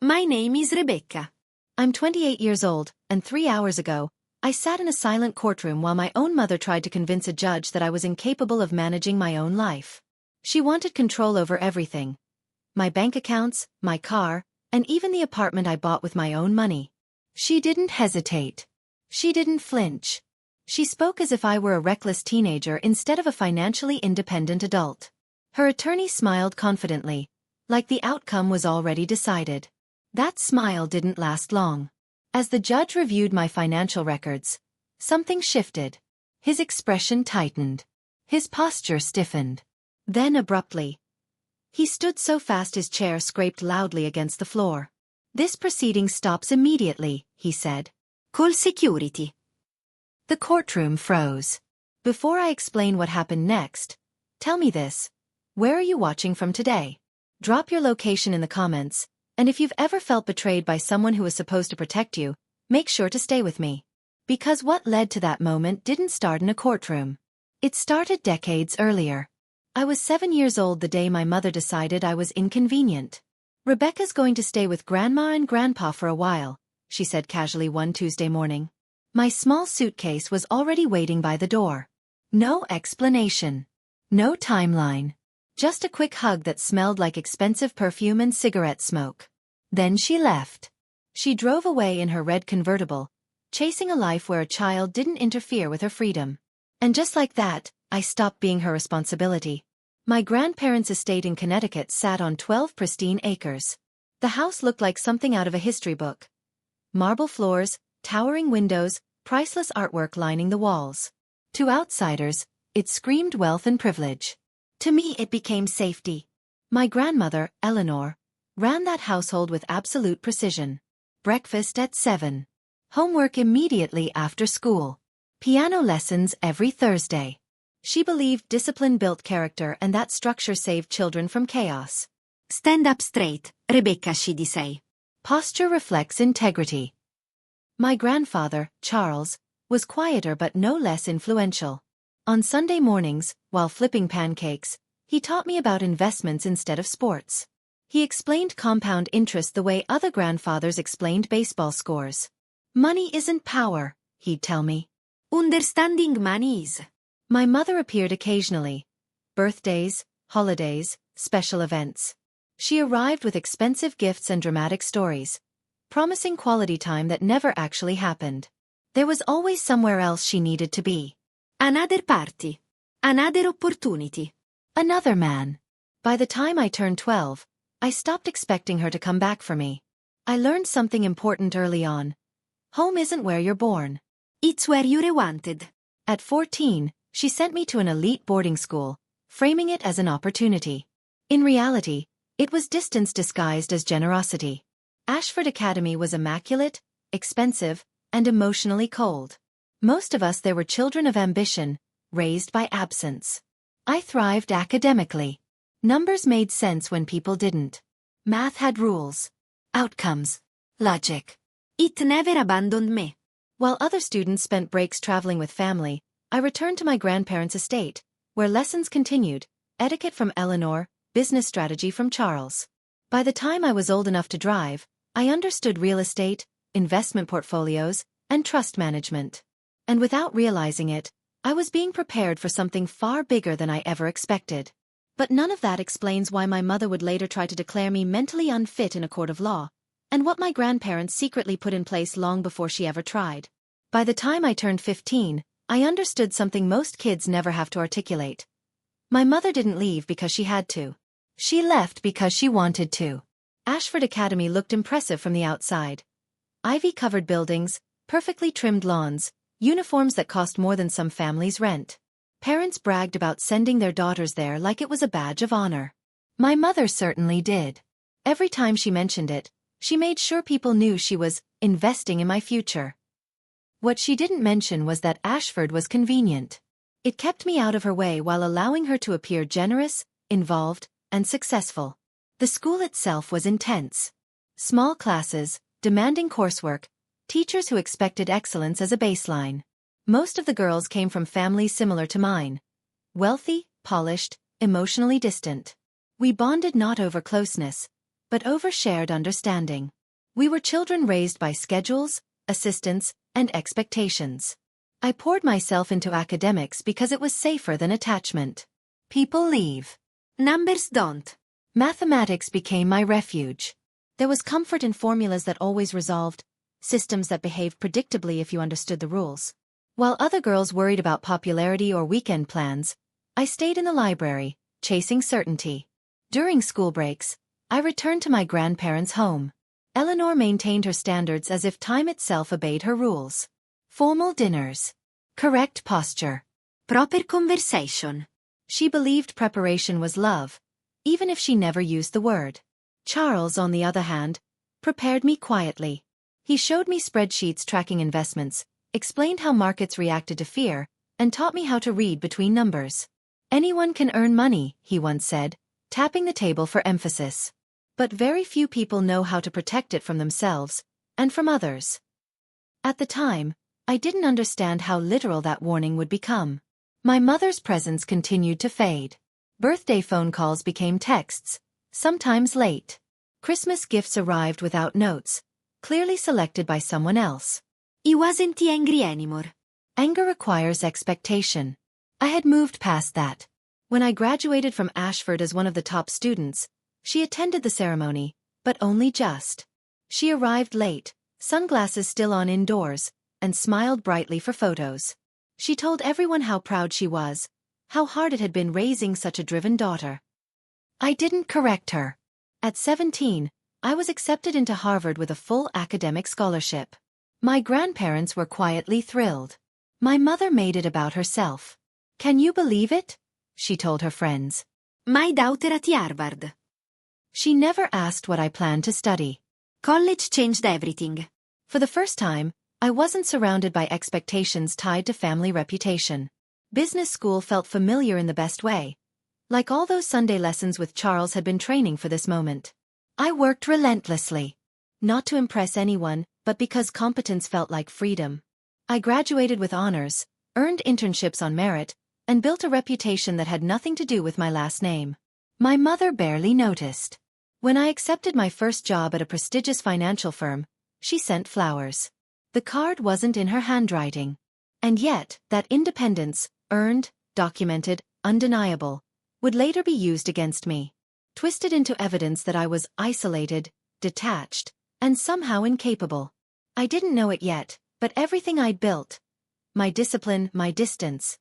My name is Rebecca. I'm 28 years old, and 3 hours ago, I sat in a silent courtroom while my own mother tried to convince a judge that I was incapable of managing my own life. She wanted control over everything. My bank accounts, my car, and even the apartment I bought with my own money. She didn't hesitate. She didn't flinch. She spoke as if I were a reckless teenager instead of a financially independent adult. Her attorney smiled confidently, like the outcome was already decided. That smile didn't last long. As the judge reviewed my financial records, something shifted. His expression tightened. His posture stiffened. Then abruptly, he stood so fast his chair scraped loudly against the floor. "This proceeding stops immediately," he said. Call security. The courtroom froze. Before I explain what happened next, tell me this. Where are you watching from today? Drop your location in the comments, and if you've ever felt betrayed by someone who was supposed to protect you, make sure to stay with me. Because what led to that moment didn't start in a courtroom. It started decades earlier. I was 7 years old the day my mother decided I was inconvenient. "Rebecca's going to stay with Grandma and Grandpa for a while," she said casually one Tuesday morning. My small suitcase was already waiting by the door. No explanation. No timeline. Just a quick hug that smelled like expensive perfume and cigarette smoke. Then she left. She drove away in her red convertible, chasing a life where a child didn't interfere with her freedom. And just like that, I stopped being her responsibility. My grandparents' estate in Connecticut sat on 12 pristine acres. The house looked like something out of a history book. Marble floors, towering windows, priceless artwork lining the walls. To outsiders, it screamed wealth and privilege. To me it became safety. My grandmother, Eleanor, ran that household with absolute precision. Breakfast at 7. Homework immediately after school. Piano lessons every Thursday. She believed discipline built character and that structure saved children from chaos. Stand up straight, Rebecca, she'd say. Posture reflects integrity. My grandfather, Charles, was quieter but no less influential. On Sunday mornings, while flipping pancakes, he taught me about investments instead of sports. He explained compound interest the way other grandfathers explained baseball scores. "Money isn't power," he'd tell me. "Understanding money is." My mother appeared occasionally. Birthdays, holidays, special events. She arrived with expensive gifts and dramatic stories, promising quality time that never actually happened. There was always somewhere else she needed to be. Another party. Another opportunity. Another man. By the time I turned 12, I stopped expecting her to come back for me. I learned something important early on. Home isn't where you're born. It's where you're wanted. At 14, she sent me to an elite boarding school, framing it as an opportunity. In reality, it was distance disguised as generosity. Ashford Academy was immaculate, expensive, and emotionally cold. Most of us there were children of ambition, raised by absence. I thrived academically. Numbers made sense when people didn't. Math had rules. Outcomes. Logic. It never abandoned me. While other students spent breaks traveling with family, I returned to my grandparents' estate, where lessons continued, etiquette from Eleanor, business strategy from Charles. By the time I was old enough to drive, I understood real estate, investment portfolios, and trust management. And without realizing it, I was being prepared for something far bigger than I ever expected. But none of that explains why my mother would later try to declare me mentally unfit in a court of law, and what my grandparents secretly put in place long before she ever tried. By the time I turned 15, I understood something most kids never have to articulate. My mother didn't leave because she had to. She left because she wanted to. Ashford Academy looked impressive from the outside. Ivy-covered buildings, perfectly trimmed lawns, uniforms that cost more than some families' rent. Parents bragged about sending their daughters there like it was a badge of honor. My mother certainly did. Every time she mentioned it, she made sure people knew she was investing in my future. What she didn't mention was that Ashford was convenient. It kept me out of her way while allowing her to appear generous, involved, and successful. The school itself was intense. Small classes, demanding coursework, teachers who expected excellence as a baseline. Most of the girls came from families similar to mine. Wealthy, polished, emotionally distant. We bonded not over closeness, but over shared understanding. We were children raised by schedules, assistance, and expectations. I poured myself into academics because it was safer than attachment. People leave. Numbers don't. Mathematics became my refuge. There was comfort in formulas that always resolved, systems that behaved predictably if you understood the rules. While other girls worried about popularity or weekend plans, I stayed in the library, chasing certainty. During school breaks, I returned to my grandparents' home. Eleanor maintained her standards as if time itself obeyed her rules. Formal dinners. Correct posture. Proper conversation. She believed preparation was love, even if she never used the word. Charles, on the other hand, prepared me quietly. He showed me spreadsheets tracking investments, explained how markets reacted to fear, and taught me how to read between numbers. Anyone can earn money, he once said, tapping the table for emphasis. But very few people know how to protect it from themselves, and from others. At the time, I didn't understand how literal that warning would become. My mother's presence continued to fade. Birthday phone calls became texts, sometimes late. Christmas gifts arrived without notes, clearly selected by someone else. He wasn't angry anymore. Anger requires expectation. I had moved past that. When I graduated from Ashford as one of the top students, she attended the ceremony, but only just. She arrived late, sunglasses still on indoors, and smiled brightly for photos. She told everyone how proud she was, how hard it had been raising such a driven daughter. I didn't correct her. At 17, I was accepted into Harvard with a full academic scholarship. My grandparents were quietly thrilled. My mother made it about herself. Can you believe it? She told her friends. My daughter at Harvard. She never asked what I planned to study. College changed everything. For the first time, I wasn't surrounded by expectations tied to family reputation. Business school felt familiar in the best way. Like all those Sunday lessons with Charles had been training for this moment. I worked relentlessly. Not to impress anyone, but because competence felt like freedom. I graduated with honors, earned internships on merit, and built a reputation that had nothing to do with my last name. My mother barely noticed. When I accepted my first job at a prestigious financial firm, she sent flowers. The card wasn't in her handwriting. And yet, that independence, earned, documented, undeniable, would later be used against me. Twisted into evidence that I was isolated, detached, and somehow incapable. I didn't know it yet, but everything I'd built, my discipline, my distance,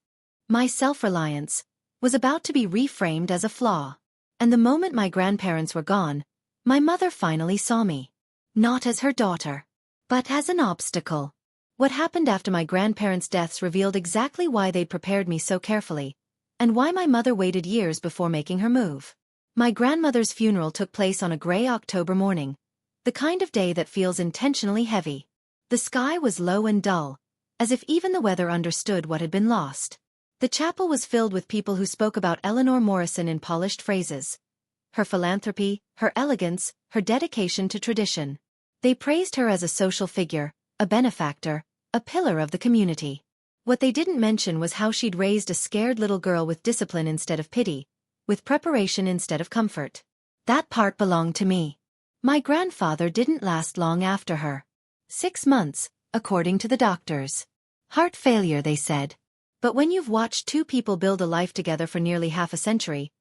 my self-reliance, was about to be reframed as a flaw. And the moment my grandparents were gone, my mother finally saw me. Not as her daughter, but as an obstacle. What happened after my grandparents' deaths revealed exactly why they'd prepared me so carefully, and why my mother waited years before making her move. My grandmother's funeral took place on a gray October morning, the kind of day that feels intentionally heavy. The sky was low and dull, as if even the weather understood what had been lost. The chapel was filled with people who spoke about Eleanor Morrison in polished phrases. Her philanthropy, her elegance, her dedication to tradition. They praised her as a social figure, a benefactor, a pillar of the community. What they didn't mention was how she'd raised a scared little girl with discipline instead of pity, with preparation instead of comfort. That part belonged to me. My grandfather didn't last long after her. 6 months, according to the doctors. Heart failure, they said. But when you've watched two people build a life together for nearly half a century,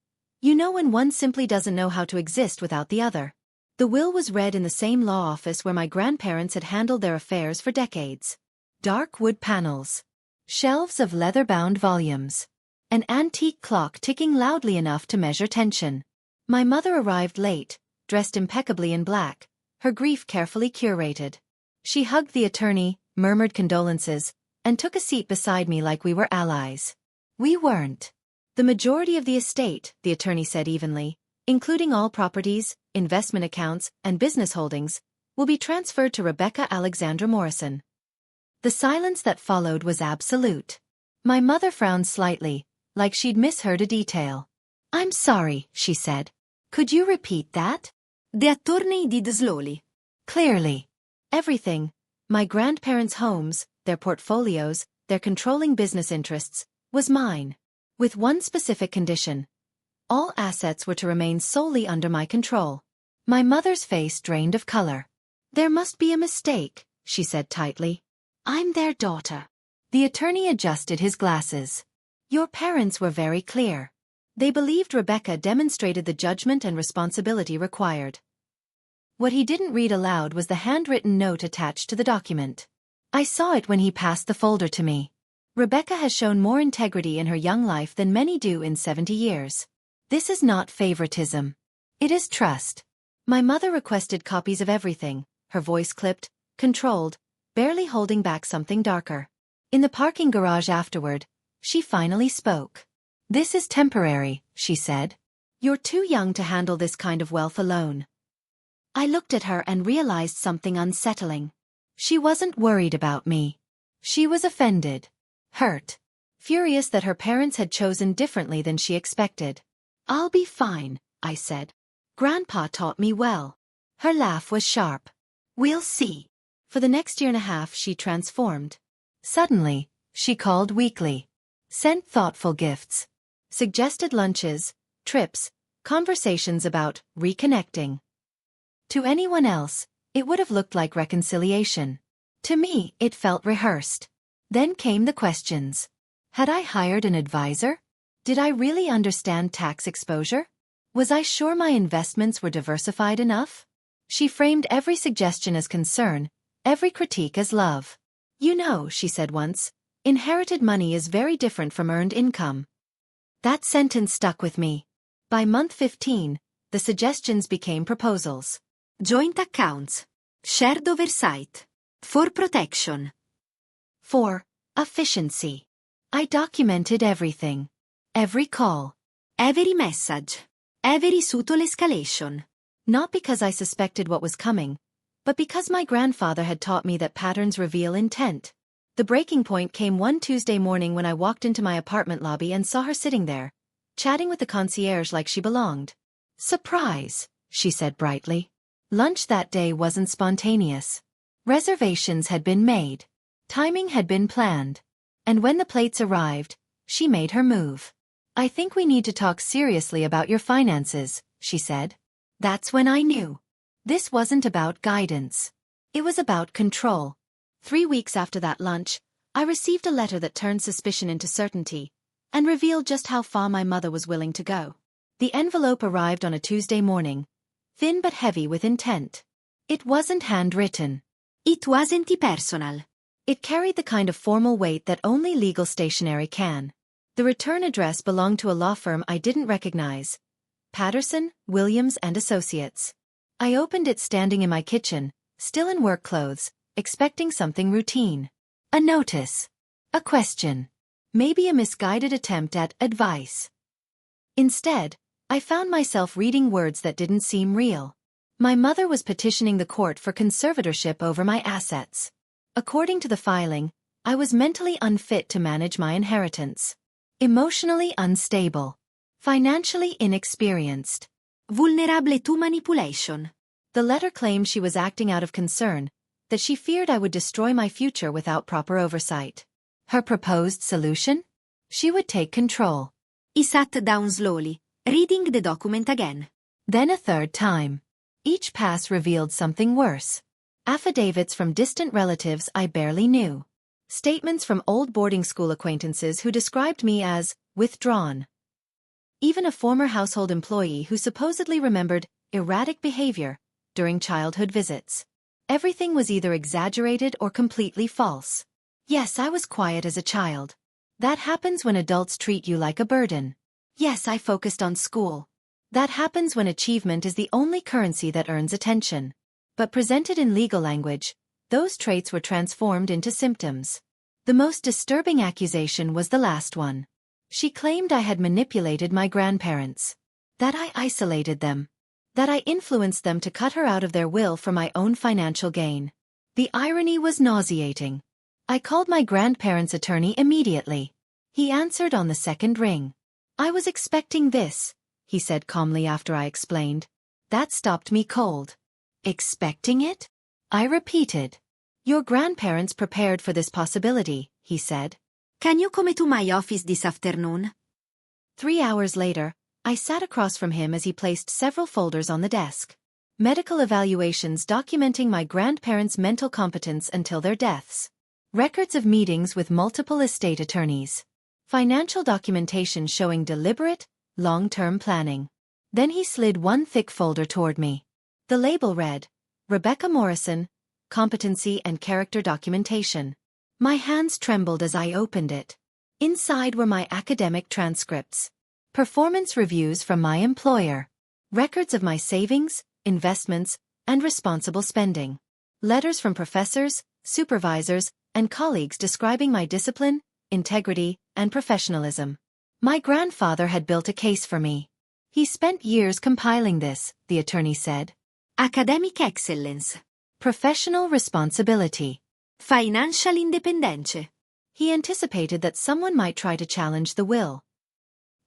you know when one simply doesn't know how to exist without the other. The will was read in the same law office where my grandparents had handled their affairs for decades. Dark wood panels. Shelves of leather-bound volumes. An antique clock ticking loudly enough to measure tension. My mother arrived late, dressed impeccably in black, her grief carefully curated. She hugged the attorney, murmured condolences, and took a seat beside me like we were allies. We weren't. The majority of the estate, the attorney said evenly, including all properties, investment accounts, and business holdings, will be transferred to Rebecca Alexandra Morrison. The silence that followed was absolute. My mother frowned slightly, like she'd misheard a detail. I'm sorry, she said. Could you repeat that? The attorney did slowly. Clearly. Everything, my grandparents' homes, their portfolios, their controlling business interests, was mine. With one specific condition. All assets were to remain solely under my control. My mother's face drained of color. "There must be a mistake," she said tightly. "I'm their daughter." The attorney adjusted his glasses. "Your parents were very clear. They believed Rebecca demonstrated the judgment and responsibility required." What he didn't read aloud was the handwritten note attached to the document. I saw it when he passed the folder to me. "Rebecca has shown more integrity in her young life than many do in 70 years. This is not favoritism. It is trust." My mother requested copies of everything, her voice clipped, controlled, barely holding back something darker. In the parking garage afterward, she finally spoke. "This is temporary," she said. "You're too young to handle this kind of wealth alone." I looked at her and realized something unsettling. She wasn't worried about me. She was offended. Hurt. Furious that her parents had chosen differently than she expected. "I'll be fine," I said. "Grandpa taught me well." Her laugh was sharp. "We'll see." For the next year and a half she transformed. Suddenly, she called weekly. Sent thoughtful gifts. Suggested lunches, trips, conversations about reconnecting. To anyone else, it would have looked like reconciliation. To me, it felt rehearsed. Then came the questions. Had I hired an advisor? Did I really understand tax exposure? Was I sure my investments were diversified enough? She framed every suggestion as concern, every critique as love. "You know," she said once, "inherited money is very different from earned income." That sentence stuck with me. By month 15, the suggestions became proposals. Joint accounts. Shared oversight. For protection. For efficiency. I documented everything. Every call. Every message. Every subtle escalation. Not because I suspected what was coming, but because my grandfather had taught me that patterns reveal intent. The breaking point came one Tuesday morning when I walked into my apartment lobby and saw her sitting there, chatting with the concierge like she belonged. "Surprise," she said brightly. Lunch that day wasn't spontaneous. Reservations had been made. Timing had been planned. And when the plates arrived, she made her move. "I think we need to talk seriously about your finances," she said. That's when I knew. This wasn't about guidance. It was about control. 3 weeks after that lunch, I received a letter that turned suspicion into certainty, and revealed just how far my mother was willing to go. The envelope arrived on a Tuesday morning, thin but heavy with intent. It wasn't handwritten. It wasn't personal. It carried the kind of formal weight that only legal stationery can. The return address belonged to a law firm I didn't recognize. Patterson, Williams and Associates. I opened it standing in my kitchen, still in work clothes, expecting something routine. A notice. A question. Maybe a misguided attempt at advice. Instead, I found myself reading words that didn't seem real. My mother was petitioning the court for conservatorship over my assets. According to the filing, I was mentally unfit to manage my inheritance. Emotionally unstable. Financially inexperienced. Vulnerable to manipulation. The letter claimed she was acting out of concern, that she feared I would destroy my future without proper oversight. Her proposed solution? She would take control. He sat down slowly, reading the document again. Then a third time. Each pass revealed something worse. Affidavits from distant relatives I barely knew. Statements from old boarding school acquaintances who described me as withdrawn. Even a former household employee who supposedly remembered erratic behavior during childhood visits. Everything was either exaggerated or completely false. Yes, I was quiet as a child. That happens when adults treat you like a burden. Yes, I focused on school. That happens when achievement is the only currency that earns attention. But presented in legal language, those traits were transformed into symptoms. The most disturbing accusation was the last one. She claimed I had manipulated my grandparents. That I isolated them. That I influenced them to cut her out of their will for my own financial gain. The irony was nauseating. I called my grandparents' attorney immediately. He answered on the second ring. "I was expecting this," he said calmly after I explained. That stopped me cold. "Expecting it?" I repeated. "Your grandparents prepared for this possibility," he said. Can you come to my office this afternoon? 3 hours later, I sat across from him as he placed several folders on the desk. medical evaluations documenting my grandparents' mental competence until their deaths, records of meetings with multiple estate attorneys, financial documentation showing deliberate, long-term planning. Then he slid one thick folder toward me. The label read, Rebecca Morrison, Competency and Character Documentation. My hands trembled as I opened it. Inside were my academic transcripts, performance reviews from my employer, records of my savings, investments, and responsible spending, letters from professors, supervisors, and colleagues describing my discipline, integrity, and professionalism. My grandfather had built a case for me. He spent years compiling this, the attorney said. Academic excellence. Professional responsibility. Financial independence. He anticipated that someone might try to challenge the will.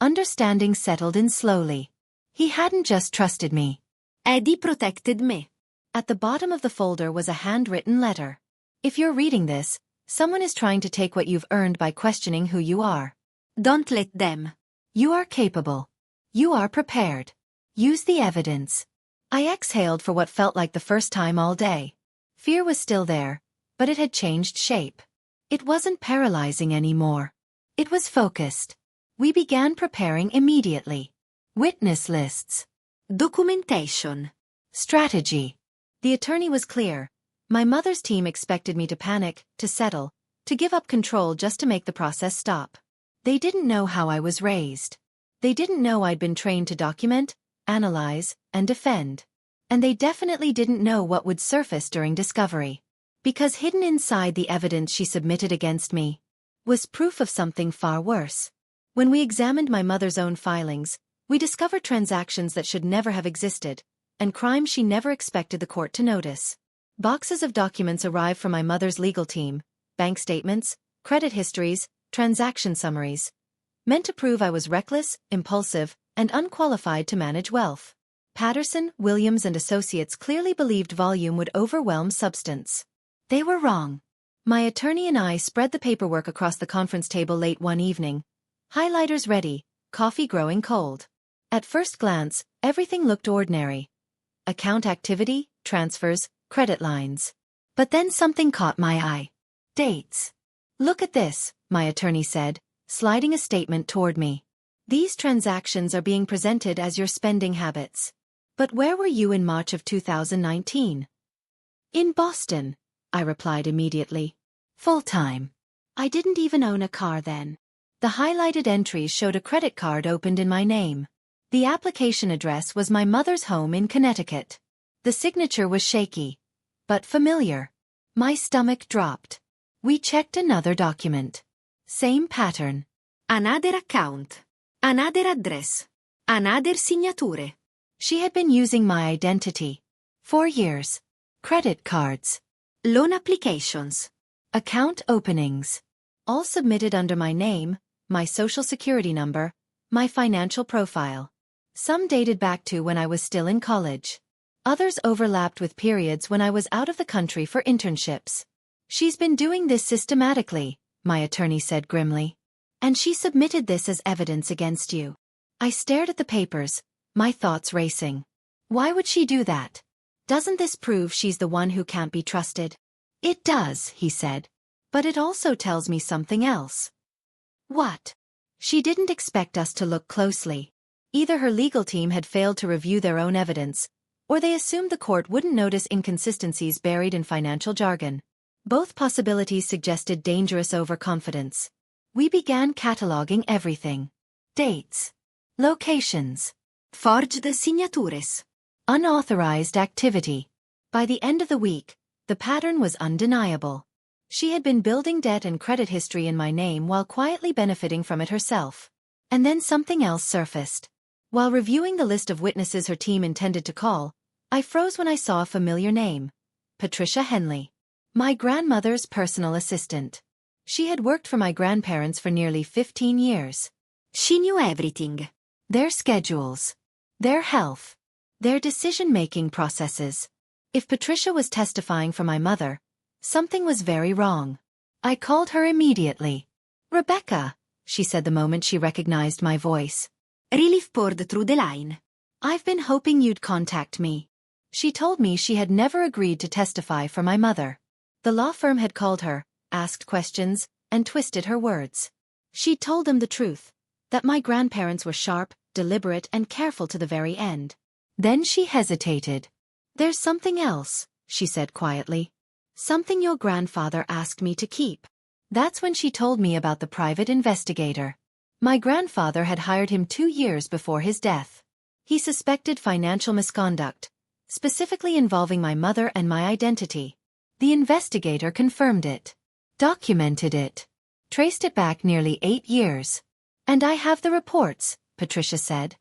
Understanding settled in slowly. He hadn't just trusted me. Eddie protected me. At the bottom of the folder was a handwritten letter. If you're reading this, someone is trying to take what you've earned by questioning who you are. Don't let them. You are capable. You are prepared. Use the evidence. I exhaled for what felt like the first time all day. Fear was still there, but it had changed shape. It wasn't paralyzing anymore. It was focused. We began preparing immediately. Witness lists. Documentation. Strategy. The attorney was clear. My mother's team expected me to panic, to settle, to give up control just to make the process stop. They didn't know how I was raised. They didn't know I'd been trained to document, analyze, and defend. And they definitely didn't know what would surface during discovery. Because hidden inside the evidence she submitted against me was proof of something far worse. When we examined my mother's own filings, we discovered transactions that should never have existed, and crimes she never expected the court to notice. Boxes of documents arrived from my mother's legal team, bank statements, credit histories, transaction summaries, meant to prove I was reckless, impulsive, and unqualified to manage wealth. Patterson, Williams and Associates clearly believed volume would overwhelm substance. They were wrong. My attorney and I spread the paperwork across the conference table late one evening, highlighters ready, coffee growing cold. At first glance, everything looked ordinary. Account activity, transfers, credit lines. But then something caught my eye. Dates. Look at this, my attorney said, sliding a statement toward me. These transactions are being presented as your spending habits. But where were you in March of 2019? In Boston, I replied immediately. Full-time. I didn't even own a car then. The highlighted entries showed a credit card opened in my name. The application address was my mother's home in Connecticut. The signature was shaky, but familiar. My stomach dropped. We checked another document. Same pattern. Another account. Another address. Another signature. She had been using my identity. 4 years. Credit cards. Loan applications. Account openings. All submitted under my name, my social security number, my financial profile. Some dated back to when I was still in college. Others overlapped with periods when I was out of the country for internships. She's been doing this systematically, my attorney said grimly. And she submitted this as evidence against you. I stared at the papers, my thoughts racing. Why would she do that? Doesn't this prove she's the one who can't be trusted? It does, he said. But it also tells me something else. What? She didn't expect us to look closely. Either her legal team had failed to review their own evidence, or they assumed the court wouldn't notice inconsistencies buried in financial jargon. Both possibilities suggested dangerous overconfidence. We began cataloging everything. Dates. Locations. Forged signatures. Unauthorized activity. By the end of the week, the pattern was undeniable. She had been building debt and credit history in my name while quietly benefiting from it herself. And then something else surfaced. While reviewing the list of witnesses her team intended to call, I froze when I saw a familiar name. Patricia Henley. My grandmother's personal assistant. She had worked for my grandparents for nearly 15 years. She knew everything. Their schedules. Their health. Their decision-making processes. If Patricia was testifying for my mother, something was very wrong. I called her immediately. Rebecca, she said the moment she recognized my voice. Relief poured through the line. I've been hoping you'd contact me. She told me she had never agreed to testify for my mother. The law firm had called her, asked questions, and twisted her words. She told them the truth, that my grandparents were sharp, deliberate, and careful to the very end. Then she hesitated. "There's something else," she said quietly. "Something your grandfather asked me to keep." That's when she told me about the private investigator. My grandfather had hired him 2 years before his death. He suspected financial misconduct, specifically involving my mother and my identity. The investigator confirmed it, documented it, traced it back nearly 8 years. "And I have the reports," Patricia said.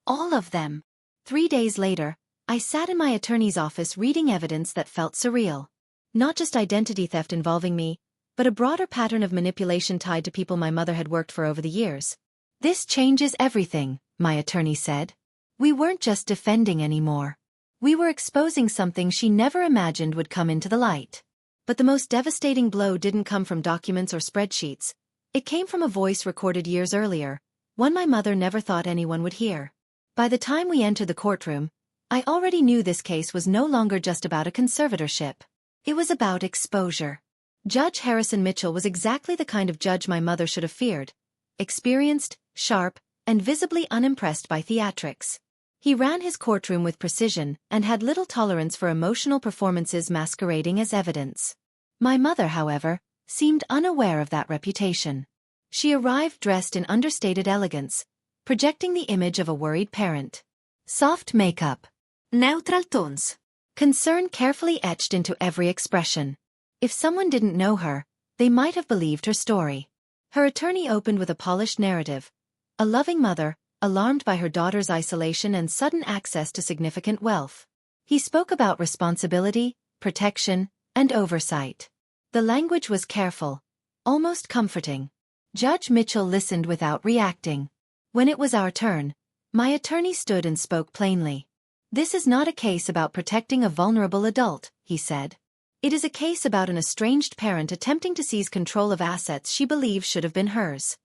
"All of them." 3 days later, I sat in my attorney's office reading evidence that felt surreal. Not just identity theft involving me, but a broader pattern of manipulation tied to people my mother had worked for over the years. "This changes everything," my attorney said. "We weren't just defending anymore. We were exposing something she never imagined would come into the light." But the most devastating blow didn't come from documents or spreadsheets. It came from a voice recorded years earlier, one my mother never thought anyone would hear. By the time we entered the courtroom, I already knew this case was no longer just about a conservatorship. It was about exposure. Judge Harrison Mitchell was exactly the kind of judge my mother should have feared. Experienced, sharp, and visibly unimpressed by theatrics. He ran his courtroom with precision and had little tolerance for emotional performances masquerading as evidence. My mother, however, seemed unaware of that reputation. She arrived dressed in understated elegance, projecting the image of a worried parent. Soft makeup. Neutral tones. Concern carefully etched into every expression. If someone didn't know her, they might have believed her story. Her attorney opened with a polished narrative. A loving mother, alarmed by her daughter's isolation and sudden access to significant wealth. He spoke about responsibility, protection, and oversight. The language was careful, almost comforting. Judge Mitchell listened without reacting. When it was our turn, my attorney stood and spoke plainly. "This is not a case about protecting a vulnerable adult," he said. "It is a case about an estranged parent attempting to seize control of assets she believes should have been hers."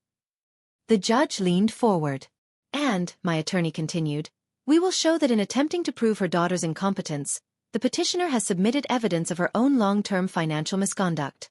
The judge leaned forward. "And," my attorney continued, "we will show that in attempting to prove her daughter's incompetence, the petitioner has submitted evidence of her own long-term financial misconduct."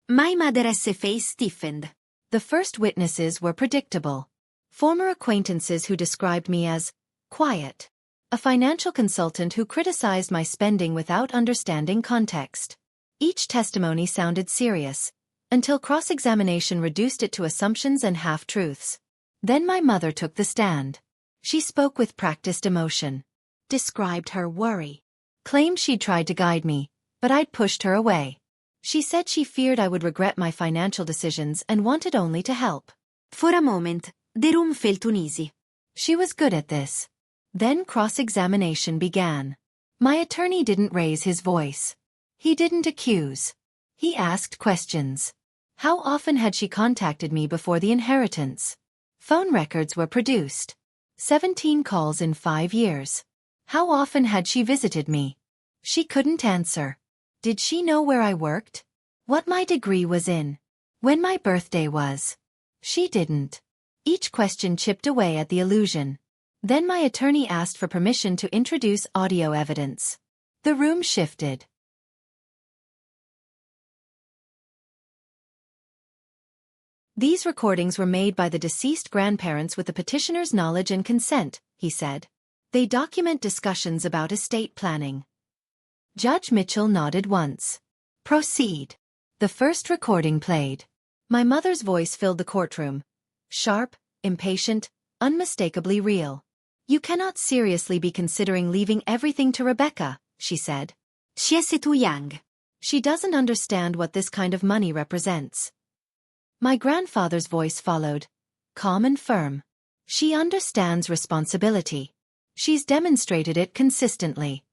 My mother's face stiffened. The first witnesses were predictable. Former acquaintances who described me as quiet. A financial consultant who criticized my spending without understanding context. Each testimony sounded serious, until cross-examination reduced it to assumptions and half-truths. Then my mother took the stand. She spoke with practiced emotion. Described her worry. Claimed she'd tried to guide me, but I'd pushed her away. She said she feared I would regret my financial decisions and wanted only to help. For a moment, the room felt uneasy. She was good at this. Then cross-examination began. My attorney didn't raise his voice. He didn't accuse. He asked questions. How often had she contacted me before the inheritance? Phone records were produced. 17 calls in 5 years. How often had she visited me? She couldn't answer. Did she know where I worked? What my degree was in? When my birthday was? She didn't. Each question chipped away at the illusion. Then my attorney asked for permission to introduce audio evidence. The room shifted. These recordings were made by the deceased grandparents with the petitioner's knowledge and consent, he said. They document discussions about estate planning. Judge Mitchell nodded once. Proceed. The first recording played. My mother's voice filled the courtroom. Sharp, impatient, unmistakably real. "You cannot seriously be considering leaving everything to Rebecca," she said. She is too young. She doesn't understand what this kind of money represents. My grandfather's voice followed, calm and firm. She understands responsibility. She's demonstrated it consistently.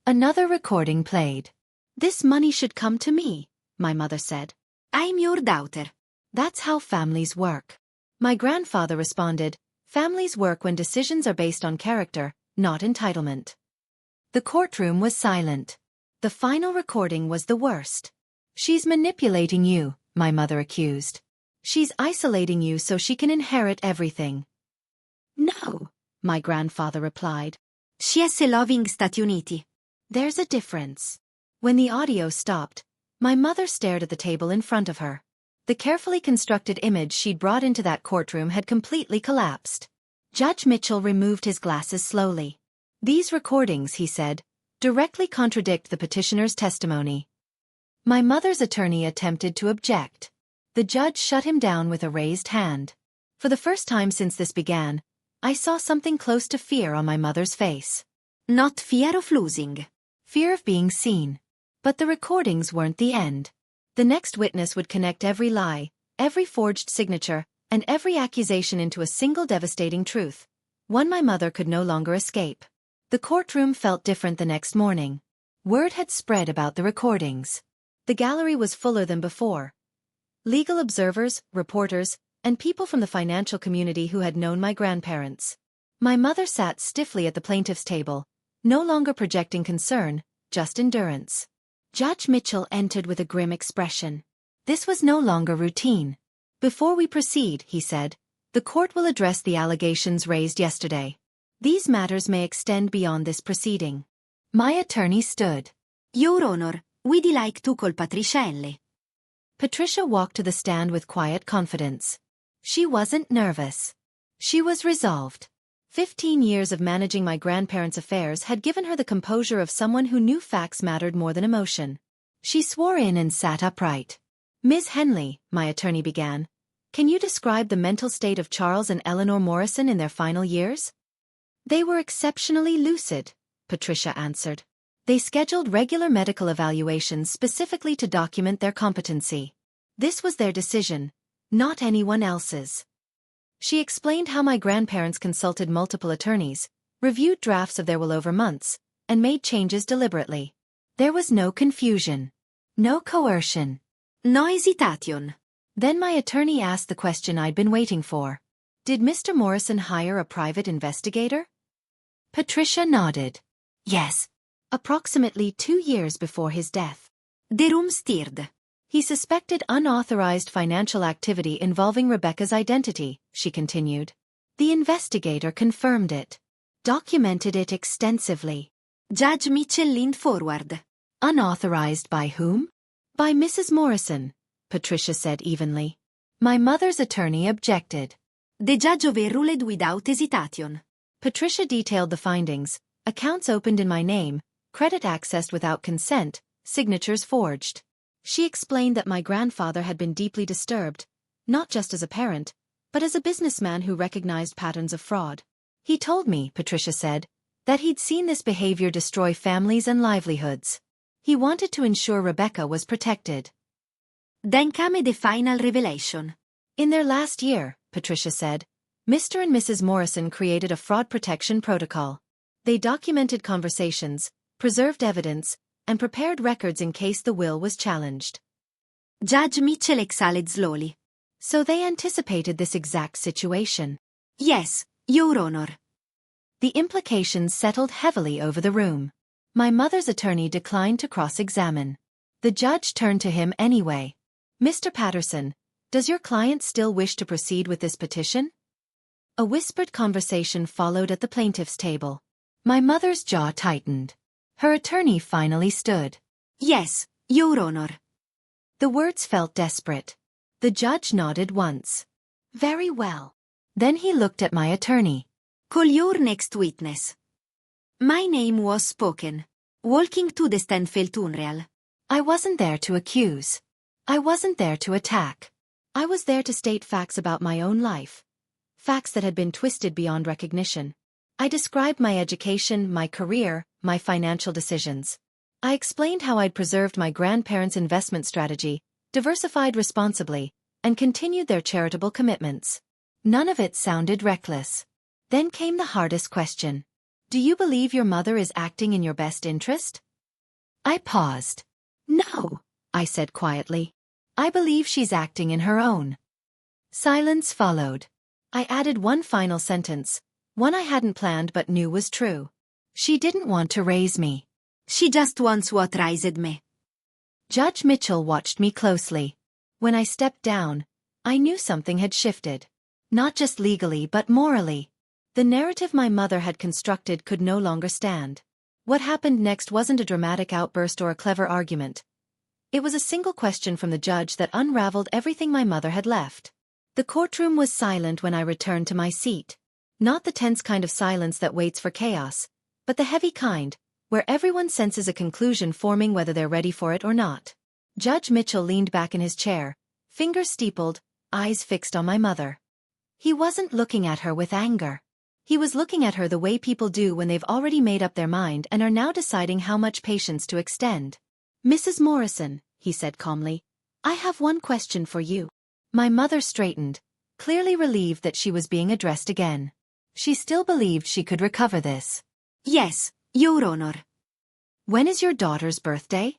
Another recording played. "This money should come to me," my mother said. I'm your daughter. That's how families work. My grandfather responded, "Families work when decisions are based on character, not entitlement." The courtroom was silent. The final recording was the worst. "She's manipulating you," my mother accused. "She's isolating you so she can inherit everything." No, my grandfather replied. Loving Stati Uniti. There's a difference. When the audio stopped, my mother stared at the table in front of her. The carefully constructed image she'd brought into that courtroom had completely collapsed. Judge Mitchell removed his glasses slowly. These recordings, he said, directly contradict the petitioner's testimony. My mother's attorney attempted to object. The judge shut him down with a raised hand. For the first time since this began, I saw something close to fear on my mother's face. Not fear of losing. Fear of being seen. But the recordings weren't the end. The next witness would connect every lie, every forged signature, and every accusation into a single devastating truth, one my mother could no longer escape. The courtroom felt different the next morning. Word had spread about the recordings. The gallery was fuller than before. Legal observers, reporters, and people from the financial community who had known my grandparents. My mother sat stiffly at the plaintiff's table, no longer projecting concern, just endurance. Judge Mitchell entered with a grim expression. This was no longer routine. Before we proceed, he said, the court will address the allegations raised yesterday. These matters may extend beyond this proceeding. My attorney stood. Your Honor, we'd like to call Patricia. Patricia walked to the stand with quiet confidence. She wasn't nervous. She was resolved. 15 years of managing my grandparents' affairs had given her the composure of someone who knew facts mattered more than emotion. She swore in and sat upright. Ms. Henley, my attorney began, can you describe the mental state of Charles and Eleanor Morrison in their final years? They were exceptionally lucid, Patricia answered. They scheduled regular medical evaluations specifically to document their competency. This was their decision, not anyone else's. She explained how my grandparents consulted multiple attorneys, reviewed drafts of their will over months, and made changes deliberately. There was no confusion. No coercion. No hesitation. Then my attorney asked the question I'd been waiting for. Did Mr. Morrison hire a private investigator? Patricia nodded. Yes. Approximately 2 years before his death. The room stirred. He suspected unauthorized financial activity involving Rebecca's identity, she continued. The investigator confirmed it. Documented it extensively. Judge Mitchell leaned forward. Unauthorized by whom? By Mrs. Morrison, Patricia said evenly. My mother's attorney objected. The judge overruled without hesitation. Patricia detailed the findings, accounts opened in my name, credit accessed without consent, signatures forged. She explained that my grandfather had been deeply disturbed, not just as a parent, but as a businessman who recognized patterns of fraud. He told me, Patricia said, that he'd seen this behavior destroy families and livelihoods. He wanted to ensure Rebecca was protected. Then came the final revelation. In their last year, Patricia said, Mr. and Mrs. Morrison created a fraud protection protocol. They documented conversations, preserved evidence, and prepared records in case the will was challenged. Judge Mitchell exhaled slowly. So they anticipated this exact situation. Yes, Your Honor. The implications settled heavily over the room. My mother's attorney declined to cross-examine. The judge turned to him anyway. Mr. Patterson, does your client still wish to proceed with this petition? A whispered conversation followed at the plaintiff's table. My mother's jaw tightened. Her attorney finally stood. Yes, Your Honor. The words felt desperate. The judge nodded once. Very well. Then he looked at my attorney. Call your next witness. My name was spoken. Walking to the Stanfield funeral. I wasn't there to accuse. I wasn't there to attack. I was there to state facts about my own life. Facts that had been twisted beyond recognition. I described my education, my career, my financial decisions. I explained how I'd preserved my grandparents' investment strategy, diversified responsibly, and continued their charitable commitments. None of it sounded reckless. Then came the hardest question. Do you believe your mother is acting in your best interest? I paused. No, I said quietly. I believe she's acting in her own. Silence followed. I added one final sentence, one I hadn't planned but knew was true. She didn't want to raise me. She just wants what raised me. Judge Mitchell watched me closely. When I stepped down, I knew something had shifted. Not just legally but morally. The narrative my mother had constructed could no longer stand. What happened next wasn't a dramatic outburst or a clever argument. It was a single question from the judge that unraveled everything my mother had left. The courtroom was silent when I returned to my seat. Not the tense kind of silence that waits for chaos, but the heavy kind, where everyone senses a conclusion forming whether they're ready for it or not. Judge Mitchell leaned back in his chair, fingers steepled, eyes fixed on my mother. He wasn't looking at her with anger. He was looking at her the way people do when they've already made up their mind and are now deciding how much patience to extend. "Mrs. Morrison," he said calmly, "I have one question for you." My mother straightened, clearly relieved that she was being addressed again. She still believed she could recover this. "Yes, Your Honor." "When is your daughter's birthday?"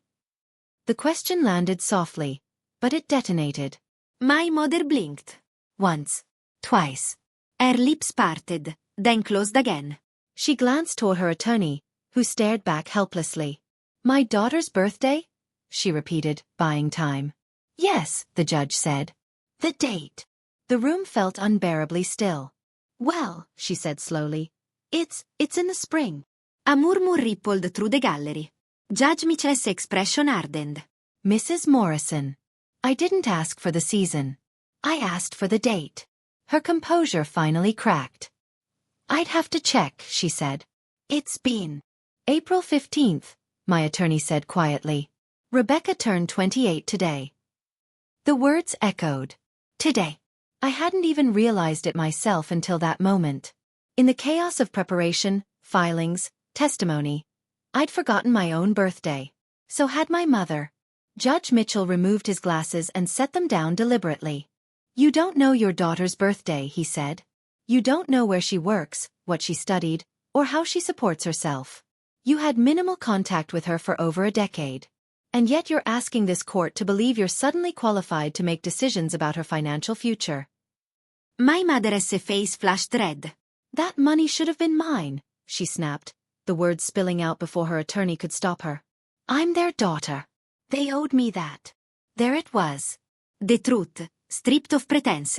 The question landed softly, but it detonated. My mother blinked. Once. Twice. Her lips parted, then closed again. She glanced toward her attorney, who stared back helplessly. "My daughter's birthday?" she repeated, buying time. "Yes," the judge said. "The date." The room felt unbearably still. "Well," she said slowly, it's in the spring." A murmur rippled through the gallery. Judge Mitchell's expression hardened. "Mrs. Morrison, I didn't ask for the season. I asked for the date." Her composure finally cracked. "I'd have to check," she said. "It's been April 15th, my attorney said quietly. "Rebecca turned 28 today." The words echoed. Today. I hadn't even realized it myself until that moment. In the chaos of preparation, filings, testimony, I'd forgotten my own birthday. So had my mother. Judge Mitchell removed his glasses and set them down deliberately. "You don't know your daughter's birthday," he said. "You don't know where she works, what she studied, or how she supports herself. You had minimal contact with her for over a decade. And yet you're asking this court to believe you're suddenly qualified to make decisions about her financial future." My mother's face flushed red. "That money should have been mine," she snapped, the words spilling out before her attorney could stop her. "I'm their daughter. They owed me that." There it was. The truth, stripped of pretense.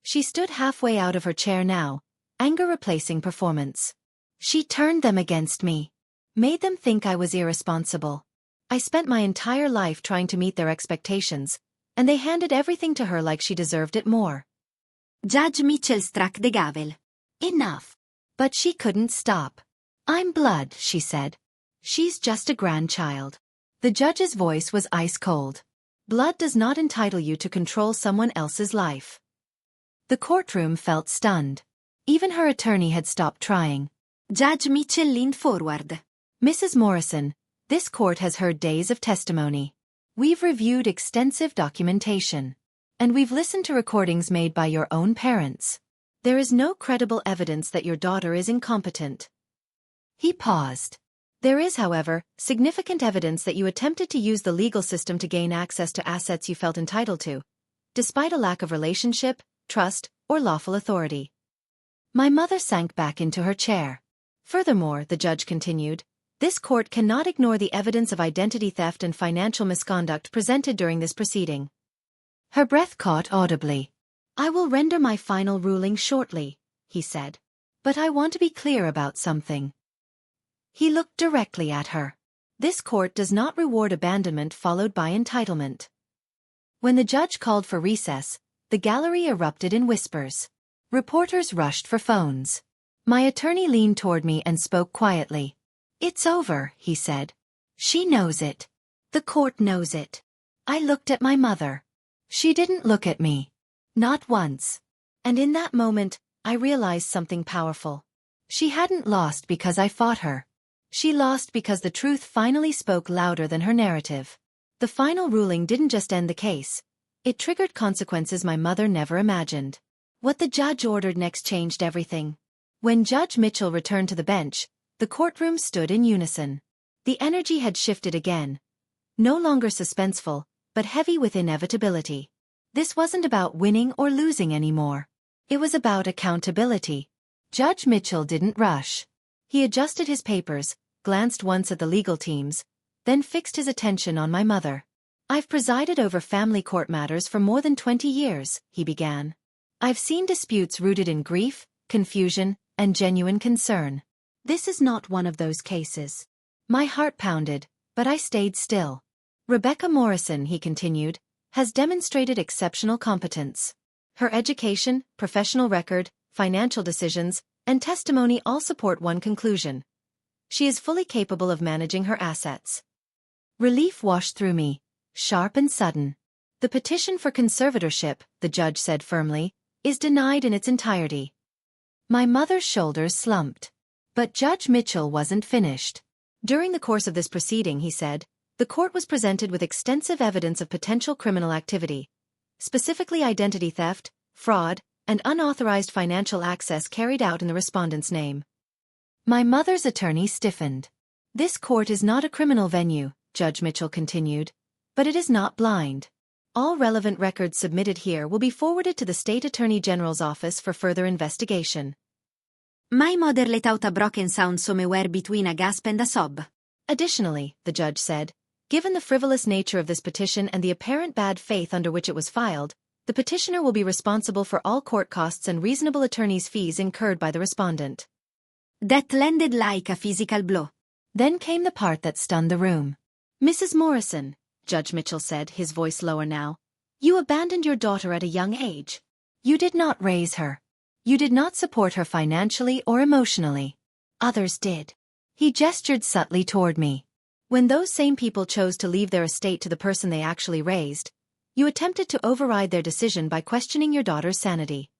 She stood halfway out of her chair now, anger replacing performance. She turned them against me. Made them think I was irresponsible. I spent my entire life trying to meet their expectations, and they handed everything to her like she deserved it more. Judge Mitchell struck the gavel. "Enough." But she couldn't stop. "I'm blood," she said. "She's just a grandchild." The judge's voice was ice cold. Blood does not entitle you to control someone else's life. The courtroom felt stunned. Even her attorney had stopped trying. Judge Mitchell leaned forward. "Mrs. Morrison, this court has heard days of testimony. We've reviewed extensive documentation. And we've listened to recordings made by your own parents. There is no credible evidence that your daughter is incompetent." He paused. "There is, however, significant evidence that you attempted to use the legal system to gain access to assets you felt entitled to, despite a lack of relationship, trust, or lawful authority." My mother sank back into her chair. "Furthermore," the judge continued, "this court cannot ignore the evidence of identity theft and financial misconduct presented during this proceeding." Her breath caught audibly. "I will render my final ruling shortly," he said. "But I want to be clear about something." He looked directly at her. This court does not reward abandonment followed by entitlement. When the judge called for recess, the gallery erupted in whispers. Reporters rushed for phones. My attorney leaned toward me and spoke quietly. "It's over," he said. "She knows it. The court knows it." I looked at my mother. She didn't look at me. Not once. And in that moment, I realized something powerful. She hadn't lost because I fought her. She lost because the truth finally spoke louder than her narrative. The final ruling didn't just end the case. It triggered consequences my mother never imagined. What the judge ordered next changed everything. When Judge Mitchell returned to the bench, the courtroom stood in unison. The energy had shifted again. No longer suspenseful, but heavy with inevitability. This wasn't about winning or losing anymore. It was about accountability. Judge Mitchell didn't rush. He adjusted his papers, glanced once at the legal teams, then fixed his attention on my mother. "I've presided over family court matters for more than 20 years, he began. "I've seen disputes rooted in grief, confusion, and genuine concern. This is not one of those cases. My heart pounded, but I stayed still. Rebecca Morrison, he continued, has demonstrated exceptional competence. Her education, professional record, financial decisions, and testimony all support one conclusion. She is fully capable of managing her assets. Relief washed through me, sharp and sudden. The petition for conservatorship, the judge said firmly, is denied in its entirety. My mother's shoulders slumped. But Judge Mitchell wasn't finished. During the course of this proceeding, he said, the court was presented with extensive evidence of potential criminal activity, specifically identity theft, fraud, and unauthorized financial access carried out in the respondent's name. My mother's attorney stiffened. This court is not a criminal venue, Judge Mitchell continued, but it is not blind. All relevant records submitted here will be forwarded to the State Attorney General's office for further investigation. My mother let out a broken sound somewhere between a gasp and a sob. Additionally, the judge said, given the frivolous nature of this petition and the apparent bad faith under which it was filed, the petitioner will be responsible for all court costs and reasonable attorney's fees incurred by the respondent. That landed like a physical blow. Then came the part that stunned the room. Mrs. Morrison, Judge Mitchell said, his voice lower now, you abandoned your daughter at a young age. You did not raise her. You did not support her financially or emotionally. Others did. He gestured subtly toward me. When those same people chose to leave their estate to the person they actually raised, you attempted to override their decision by questioning your daughter's sanity.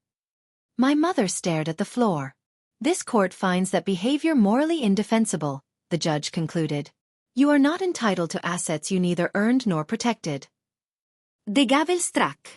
My mother stared at the floor. This court finds that behavior morally indefensible, the judge concluded. You are not entitled to assets you neither earned nor protected. The gavel struck.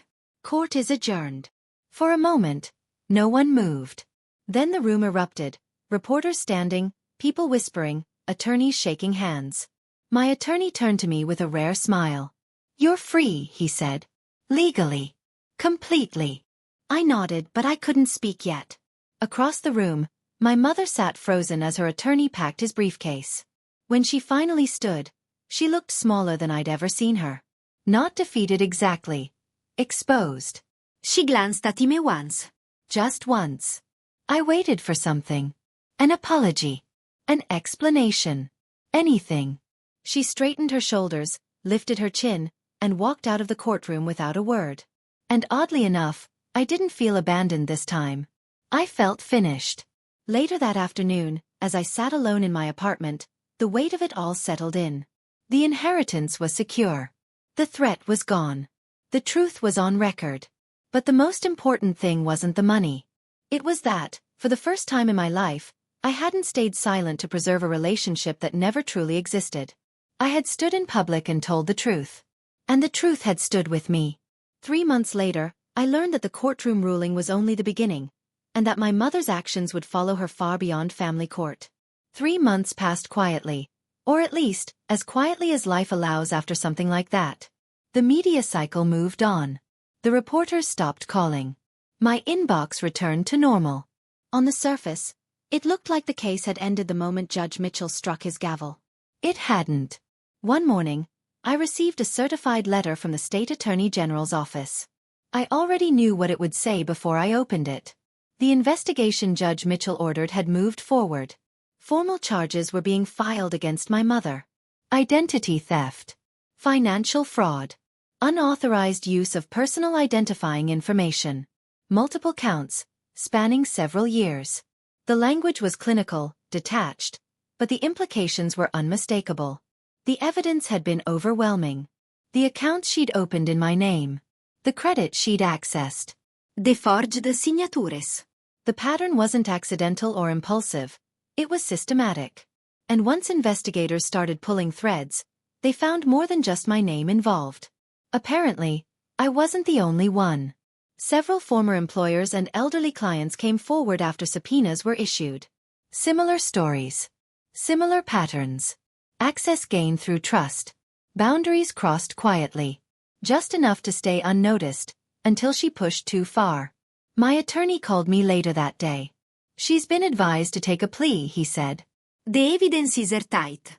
Court is adjourned. For a moment, no one moved. Then the room erupted, reporters standing, people whispering, attorneys shaking hands. My attorney turned to me with a rare smile. You're free, he said. Legally. Completely. I nodded, but I couldn't speak yet. Across the room, my mother sat frozen as her attorney packed his briefcase. When she finally stood, she looked smaller than I'd ever seen her. Not defeated exactly. Exposed. She glanced at me once. Just once. I waited for something. An apology. An explanation. Anything. She straightened her shoulders, lifted her chin, and walked out of the courtroom without a word. And oddly enough, I didn't feel abandoned this time. I felt finished. Later that afternoon, as I sat alone in my apartment, the weight of it all settled in. The inheritance was secure. The threat was gone. The truth was on record. But the most important thing wasn't the money. It was that, for the first time in my life, I hadn't stayed silent to preserve a relationship that never truly existed. I had stood in public and told the truth. And the truth had stood with me. 3 months later, I learned that the courtroom ruling was only the beginning, and that my mother's actions would follow her far beyond family court. 3 months passed quietly, or at least, as quietly as life allows after something like that. The media cycle moved on. The reporters stopped calling. My inbox returned to normal. On the surface, it looked like the case had ended the moment Judge Mitchell struck his gavel. It hadn't. One morning, I received a certified letter from the State Attorney General's office. I already knew what it would say before I opened it. The investigation Judge Mitchell ordered had moved forward. Formal charges were being filed against my mother. Identity theft. Financial fraud. Unauthorized use of personal identifying information. Multiple counts, spanning several years. The language was clinical, detached, but the implications were unmistakable. The evidence had been overwhelming. The accounts she'd opened in my name. The credit she'd accessed. The forged signatures. The pattern wasn't accidental or impulsive. It was systematic. And once investigators started pulling threads, they found more than just my name involved. Apparently, I wasn't the only one. Several former employers and elderly clients came forward after subpoenas were issued. Similar stories. Similar patterns. Access gained through trust. Boundaries crossed quietly. Just enough to stay unnoticed, until she pushed too far. My attorney called me later that day. She's been advised to take a plea, he said. The evidence is airtight.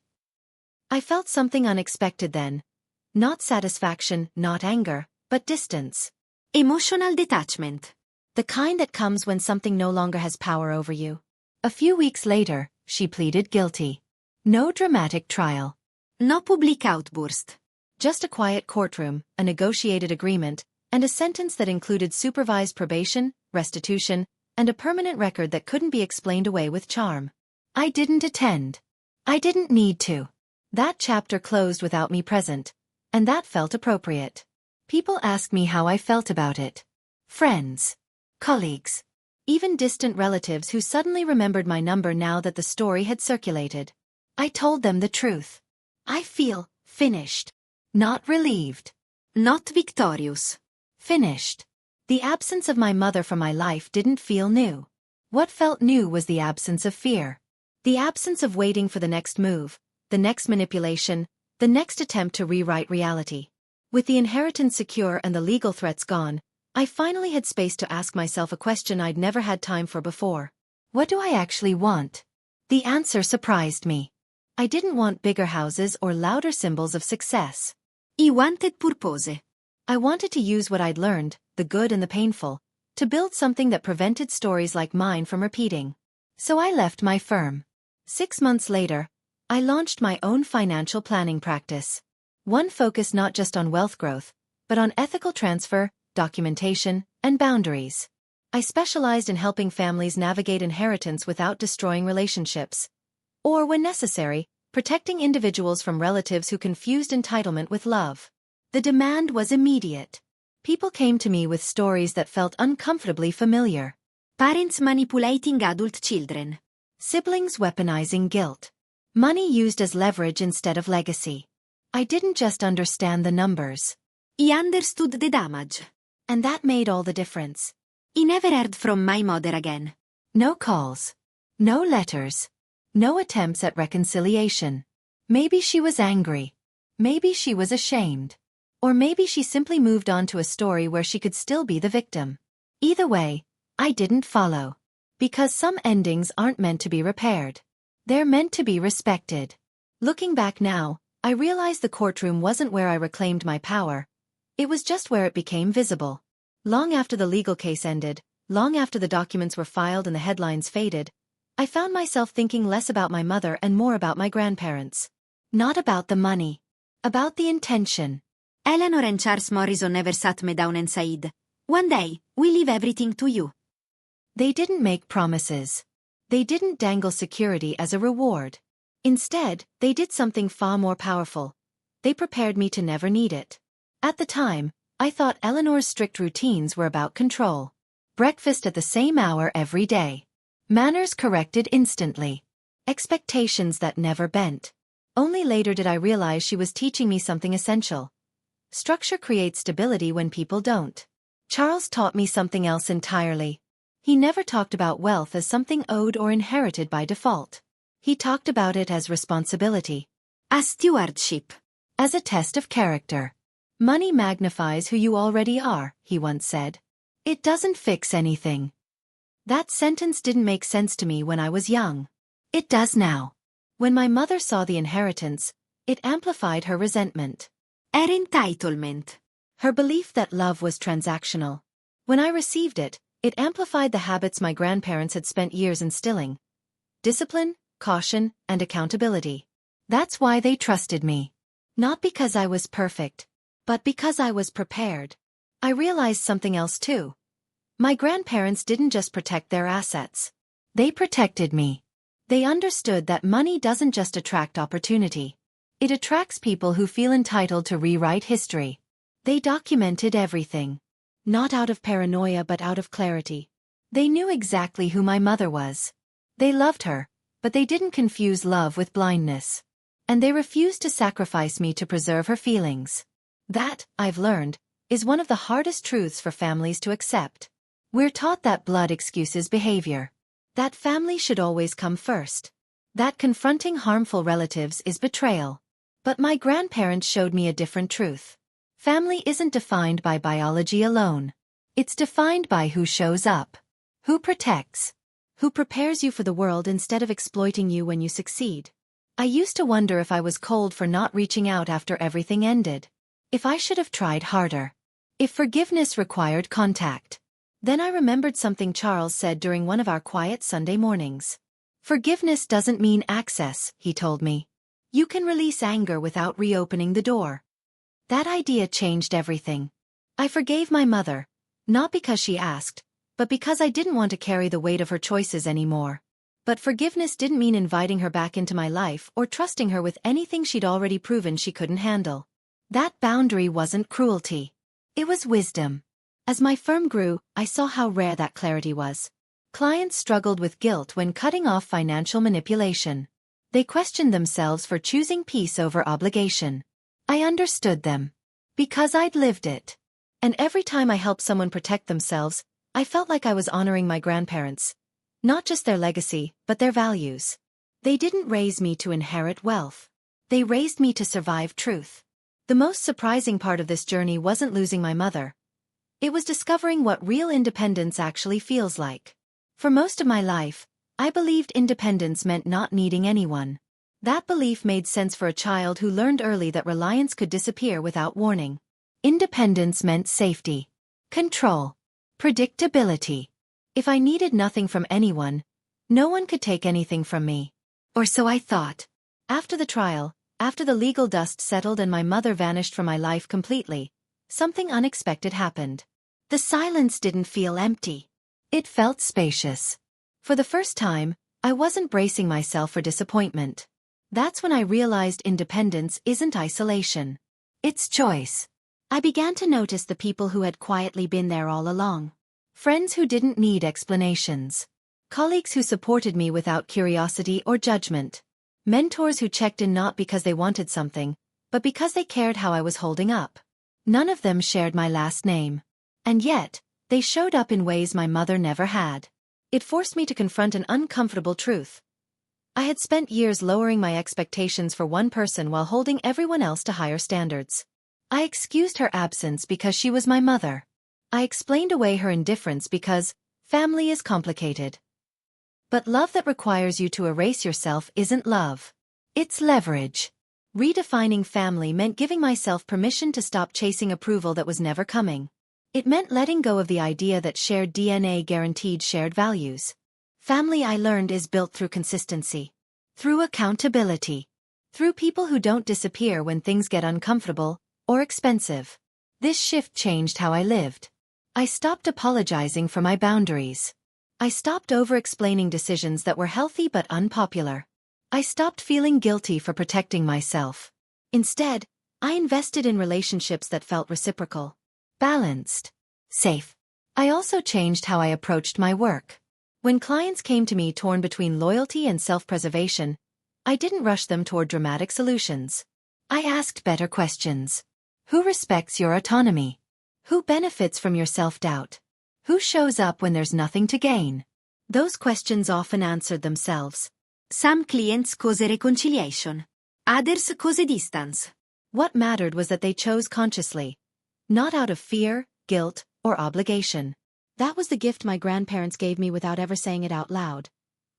I felt something unexpected then. Not satisfaction, not anger, but distance. Emotional detachment. The kind that comes when something no longer has power over you. A few weeks later, she pleaded guilty. No dramatic trial. No public outburst. Just a quiet courtroom, a negotiated agreement, and a sentence that included supervised probation, restitution, and a permanent record that couldn't be explained away with charm. I didn't attend. I didn't need to. That chapter closed without me present, and that felt appropriate. People asked me how I felt about it. Friends, colleagues, even distant relatives who suddenly remembered my number now that the story had circulated. I told them the truth. I feel finished. Not relieved. Not victorious. Finished. The absence of my mother from my life didn't feel new. What felt new was the absence of fear. The absence of waiting for the next move, the next manipulation, the next attempt to rewrite reality. With the inheritance secure and the legal threats gone, I finally had space to ask myself a question I'd never had time for before. What do I actually want? The answer surprised me. I didn't want bigger houses or louder symbols of success. I wanted purpose. I wanted to use what I'd learned, the good and the painful, to build something that prevented stories like mine from repeating. So I left my firm. 6 months later, I launched my own financial planning practice. One focused not just on wealth growth, but on ethical transfer, documentation, and boundaries. I specialized in helping families navigate inheritance without destroying relationships. Or, when necessary, protecting individuals from relatives who confused entitlement with love. The demand was immediate. People came to me with stories that felt uncomfortably familiar. Parents manipulating adult children. Siblings weaponizing guilt. Money used as leverage instead of legacy. I didn't just understand the numbers. I understood the damage. And that made all the difference. I never heard from my mother again. No calls. No letters. No attempts at reconciliation. Maybe she was angry. Maybe she was ashamed. Or maybe she simply moved on to a story where she could still be the victim. Either way, I didn't follow. Because some endings aren't meant to be repaired. They're meant to be respected. Looking back now, I realize the courtroom wasn't where I reclaimed my power. It was just where it became visible. Long after the legal case ended, long after the documents were filed and the headlines faded, I found myself thinking less about my mother and more about my grandparents. Not about the money. About the intention. Eleanor and Charles Morrison never sat me down and said, "One day, we leave everything to you." They didn't make promises. They didn't dangle security as a reward. Instead, they did something far more powerful. They prepared me to never need it. At the time, I thought Eleanor's strict routines were about control. Breakfast at the same hour every day. Manners corrected instantly. Expectations that never bent. Only later did I realize she was teaching me something essential. Structure creates stability when people don't. Charles taught me something else entirely. He never talked about wealth as something owed or inherited by default. He talked about it as responsibility. As stewardship. As a test of character. Money magnifies who you already are, he once said. It doesn't fix anything. That sentence didn't make sense to me when I was young. It does now. When my mother saw the inheritance, it amplified her resentment. Her entitlement. Her belief that love was transactional. When I received it, it amplified the habits my grandparents had spent years instilling. Discipline, caution, and accountability. That's why they trusted me. Not because I was perfect, but because I was prepared. I realized something else too. My grandparents didn't just protect their assets. They protected me. They understood that money doesn't just attract opportunity. It attracts people who feel entitled to rewrite history. They documented everything. Not out of paranoia but out of clarity. They knew exactly who my mother was. They loved her, but they didn't confuse love with blindness. And they refused to sacrifice me to preserve her feelings. That, I've learned, is one of the hardest truths for families to accept. We're taught that blood excuses behavior. That family should always come first. That confronting harmful relatives is betrayal. But my grandparents showed me a different truth. Family isn't defined by biology alone. It's defined by who shows up. Who protects. Who prepares you for the world instead of exploiting you when you succeed. I used to wonder if I was cold for not reaching out after everything ended. If I should have tried harder. If forgiveness required contact. Then I remembered something Charles said during one of our quiet Sunday mornings. Forgiveness doesn't mean access, he told me. You can release anger without reopening the door. That idea changed everything. I forgave my mother, not because she asked, but because I didn't want to carry the weight of her choices anymore. But forgiveness didn't mean inviting her back into my life or trusting her with anything she'd already proven she couldn't handle. That boundary wasn't cruelty. It was wisdom. As my firm grew, I saw how rare that clarity was. Clients struggled with guilt when cutting off financial manipulation. They questioned themselves for choosing peace over obligation. I understood them. Because I'd lived it. And every time I helped someone protect themselves, I felt like I was honoring my grandparents. Not just their legacy, but their values. They didn't raise me to inherit wealth. They raised me to survive truth. The most surprising part of this journey wasn't losing my mother. It was discovering what real independence actually feels like. For most of my life, I believed independence meant not needing anyone. That belief made sense for a child who learned early that reliance could disappear without warning. Independence meant safety, control, predictability. If I needed nothing from anyone, no one could take anything from me. Or so I thought. After the trial, after the legal dust settled and my mother vanished from my life completely, something unexpected happened. The silence didn't feel empty. It felt spacious. For the first time, I wasn't bracing myself for disappointment. That's when I realized independence isn't isolation. It's choice. I began to notice the people who had quietly been there all along. Friends who didn't need explanations. Colleagues who supported me without curiosity or judgment. Mentors who checked in not because they wanted something, but because they cared how I was holding up. None of them shared my last name. And yet, they showed up in ways my mother never had. It forced me to confront an uncomfortable truth. I had spent years lowering my expectations for one person while holding everyone else to higher standards. I excused her absence because she was my mother. I explained away her indifference because family is complicated. But love that requires you to erase yourself isn't love. It's leverage. Redefining family meant giving myself permission to stop chasing approval that was never coming. It meant letting go of the idea that shared DNA guaranteed shared values. Family, I learned, is built through consistency. Through accountability. Through people who don't disappear when things get uncomfortable or expensive. This shift changed how I lived. I stopped apologizing for my boundaries. I stopped over-explaining decisions that were healthy but unpopular. I stopped feeling guilty for protecting myself. Instead, I invested in relationships that felt reciprocal, balanced, safe. I also changed how I approached my work. When clients came to me torn between loyalty and self-preservation, I didn't rush them toward dramatic solutions. I asked better questions. Who respects your autonomy? Who benefits from your self-doubt? Who shows up when there's nothing to gain? Those questions often answered themselves. Some clients cause reconciliation. Others cause distance. What mattered was that they chose consciously. Not out of fear, guilt, or obligation. That was the gift my grandparents gave me without ever saying it out loud.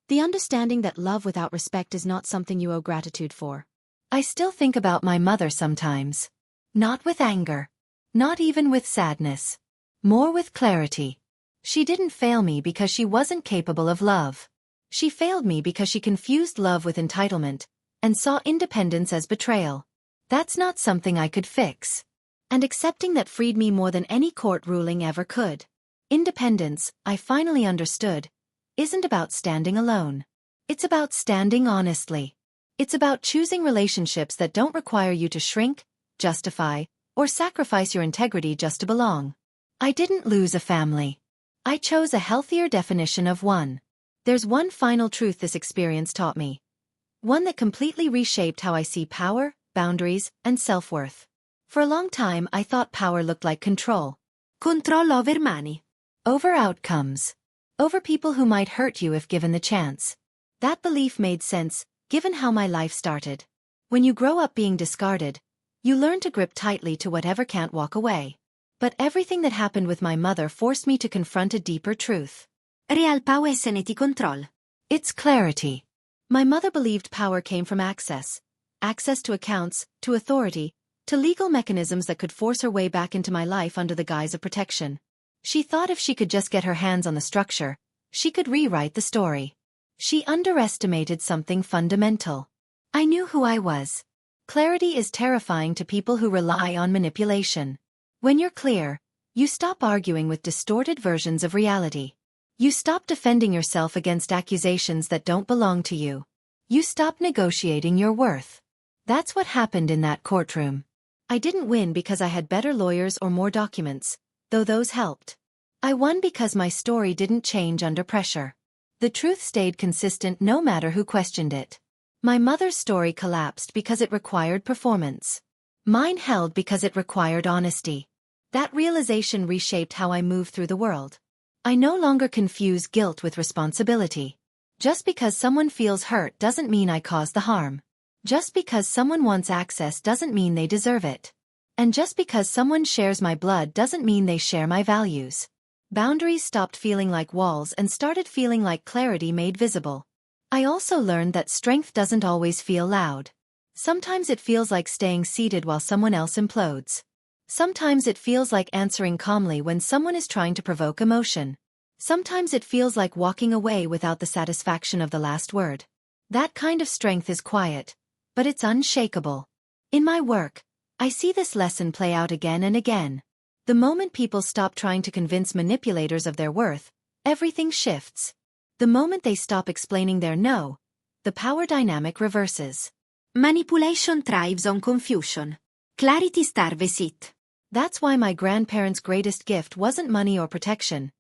The understanding that love without respect is not something you owe gratitude for. I still think about my mother sometimes. Not with anger. Not even with sadness. More with clarity. She didn't fail me because she wasn't capable of love. She failed me because she confused love with entitlement, and saw independence as betrayal. That's not something I could fix. And accepting that freed me more than any court ruling ever could. Independence, I finally understood, isn't about standing alone. It's about standing honestly. It's about choosing relationships that don't require you to shrink, justify, or sacrifice your integrity just to belong. I didn't lose a family. I chose a healthier definition of one. There's one final truth this experience taught me. One that completely reshaped how I see power, boundaries, and self-worth. For a long time I thought power looked like control. Control over money. Over outcomes. Over people who might hurt you if given the chance. That belief made sense, given how my life started. When you grow up being discarded, you learn to grip tightly to whatever can't walk away. But everything that happened with my mother forced me to confront a deeper truth. Real power è se ne ti control. It's clarity. My mother believed power came from access. Access to accounts, to authority, to legal mechanisms that could force her way back into my life under the guise of protection. She thought if she could just get her hands on the structure, she could rewrite the story. She underestimated something fundamental. I knew who I was. Clarity is terrifying to people who rely on manipulation. When you're clear, you stop arguing with distorted versions of reality. You stop defending yourself against accusations that don't belong to you. You stop negotiating your worth. That's what happened in that courtroom. I didn't win because I had better lawyers or more documents, though those helped. I won because my story didn't change under pressure. The truth stayed consistent no matter who questioned it. My mother's story collapsed because it required performance. Mine held because it required honesty. That realization reshaped how I move through the world. I no longer confuse guilt with responsibility. Just because someone feels hurt doesn't mean I caused the harm. Just because someone wants access doesn't mean they deserve it. And just because someone shares my blood doesn't mean they share my values. Boundaries stopped feeling like walls and started feeling like clarity made visible. I also learned that strength doesn't always feel loud. Sometimes it feels like staying seated while someone else implodes. Sometimes it feels like answering calmly when someone is trying to provoke emotion. Sometimes it feels like walking away without the satisfaction of the last word. That kind of strength is quiet, but it's unshakable. In my work, I see this lesson play out again and again. The moment people stop trying to convince manipulators of their worth, everything shifts. The moment they stop explaining their no, the power dynamic reverses. Manipulation thrives on confusion. Clarity starves it. That's why my grandparents' greatest gift wasn't money or protection.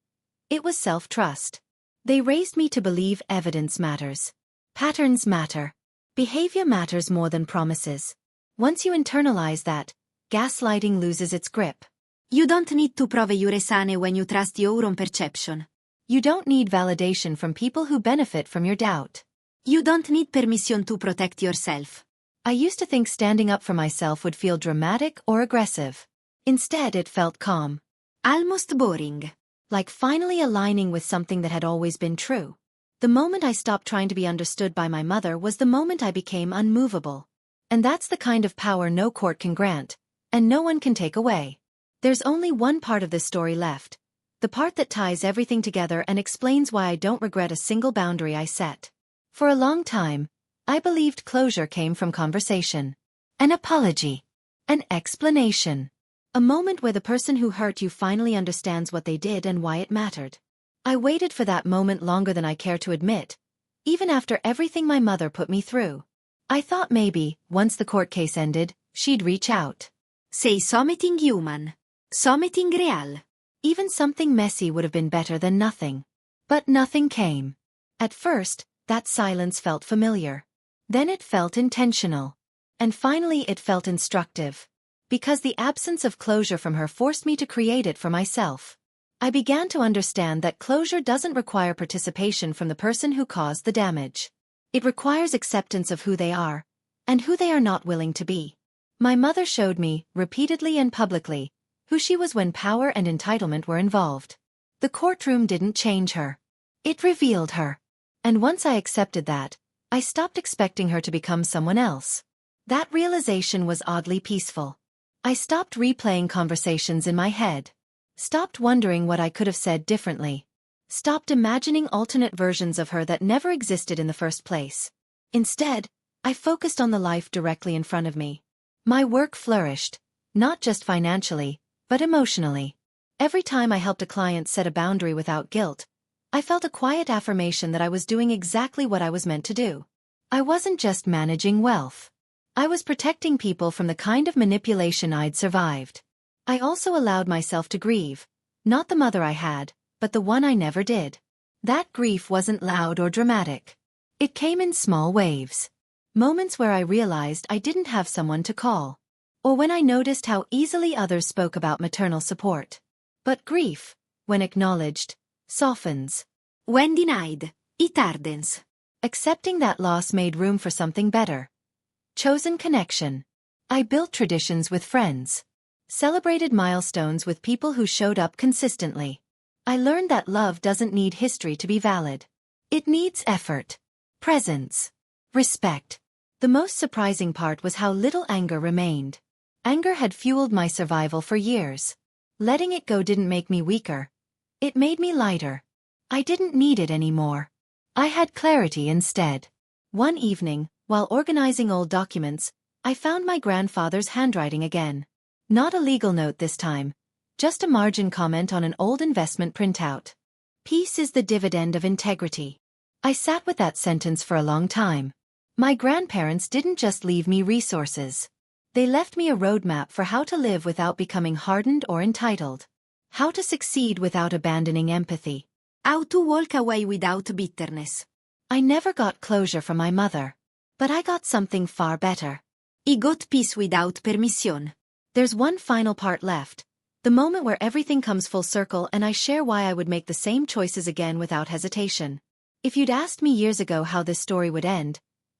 It was self-trust. They raised me to believe evidence matters. Patterns matter. Behavior matters more than promises. Once you internalize that, gaslighting loses its grip. You don't need to prove you're sane when you trust your own perception. You don't need validation from people who benefit from your doubt. You don't need permission to protect yourself. I used to think standing up for myself would feel dramatic or aggressive. Instead, it felt calm. Almost boring. Like finally aligning with something that had always been true. The moment I stopped trying to be understood by my mother was the moment I became unmovable. And that's the kind of power no court can grant, and no one can take away. There's only one part of this story left. The part that ties everything together and explains why I don't regret a single boundary I set. For a long time, I believed closure came from conversation. An apology. An explanation. A moment where the person who hurt you finally understands what they did and why it mattered. I waited for that moment longer than I care to admit, even after everything my mother put me through. I thought maybe, once the court case ended, she'd reach out. Say something human. Something real. Even something messy would have been better than nothing. But nothing came. At first, that silence felt familiar. Then it felt intentional. And finally it felt instructive. Because the absence of closure from her forced me to create it for myself. I began to understand that closure doesn't require participation from the person who caused the damage. It requires acceptance of who they are, and who they are not willing to be. My mother showed me, repeatedly and publicly, who she was when power and entitlement were involved. The courtroom didn't change her. It revealed her. And once I accepted that, I stopped expecting her to become someone else. That realization was oddly peaceful. I stopped replaying conversations in my head. Stopped wondering what I could have said differently. Stopped imagining alternate versions of her that never existed in the first place. Instead, I focused on the life directly in front of me. My work flourished, not just financially, but emotionally. Every time I helped a client set a boundary without guilt, I felt a quiet affirmation that I was doing exactly what I was meant to do. I wasn't just managing wealth. I was protecting people from the kind of manipulation I'd survived. I also allowed myself to grieve, not the mother I had, but the one I never did. That grief wasn't loud or dramatic. It came in small waves. Moments where I realized I didn't have someone to call. Or when I noticed how easily others spoke about maternal support. But grief, when acknowledged, softens. When denied, it hardens. Accepting that loss made room for something better. Chosen connection. I built traditions with friends. Celebrated milestones with people who showed up consistently. I learned that love doesn't need history to be valid. It needs effort, presence, respect. The most surprising part was how little anger remained. Anger had fueled my survival for years. Letting it go didn't make me weaker. It made me lighter. I didn't need it anymore. I had clarity instead. One evening, while organizing old documents, I found my grandfather's handwriting again. Not a legal note this time, just a margin comment on an old investment printout. Peace is the dividend of integrity. I sat with that sentence for a long time. My grandparents didn't just leave me resources. They left me a roadmap for how to live without becoming hardened or entitled. How to succeed without abandoning empathy. How to walk away without bitterness. I never got closure from my mother. But I got something far better. I got peace without permission. There's one final part left. The moment where everything comes full circle and I share why I would make the same choices again without hesitation. If you'd asked me years ago how this story would end,